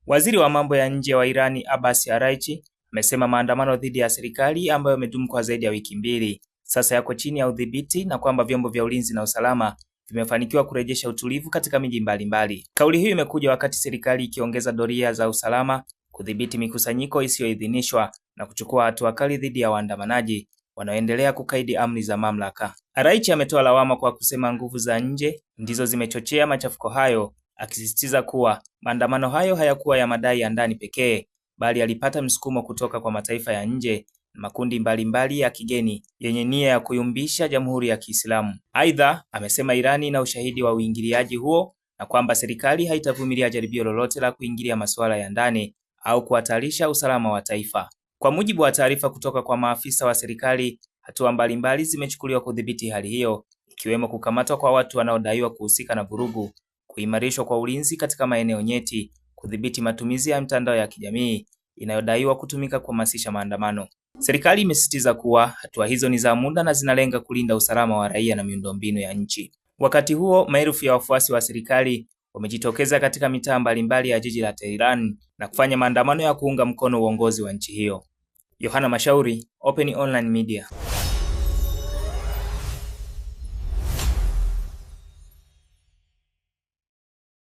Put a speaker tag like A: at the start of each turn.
A: Waziri wa mambo ya nje wa Irani Abbas Araghchi amesema maandamano dhidi ya serikali ambayo yamedumu kwa zaidi ya wiki mbili sasa yako chini ya udhibiti na kwamba vyombo vya ulinzi na usalama vimefanikiwa kurejesha utulivu katika miji mbalimbali. Kauli hiyo imekuja wakati serikali ikiongeza doria za usalama, kudhibiti mikusanyiko isiyoidhinishwa na kuchukua hatua kali dhidi ya waandamanaji wanaoendelea kukaidi amri za mamlaka. Araghchi ametoa lawama kwa kusema nguvu za nje ndizo zimechochea machafuko hayo, akisisitiza kuwa maandamano hayo hayakuwa ya madai ya ndani pekee, bali yalipata msukumo kutoka kwa mataifa ya nje na makundi mbalimbali ya kigeni yenye nia ya kuyumbisha Jamhuri ya Kiislamu. Aidha, amesema Irani ina ushahidi wa uingiliaji huo na kwamba serikali haitavumilia jaribio lolote la kuingilia masuala ya ndani au kuhatarisha usalama wa taifa. Kwa mujibu wa taarifa kutoka kwa maafisa wa serikali, hatua mbalimbali zimechukuliwa kudhibiti hali hiyo, ikiwemo kukamatwa kwa watu wanaodaiwa kuhusika na vurugu, kuimarishwa kwa ulinzi katika maeneo nyeti, kudhibiti matumizi ya mitandao ya kijamii inayodaiwa kutumika kuhamasisha maandamano. Serikali imesisitiza kuwa hatua hizo ni za muda na zinalenga kulinda usalama wa raia na miundombinu ya nchi. Wakati huo, maelfu ya wafuasi wa serikali wamejitokeza katika mitaa mbalimbali ya jiji la Tehran na kufanya maandamano ya kuunga mkono uongozi wa nchi hiyo. Yohana Mashauri, Open Online Media.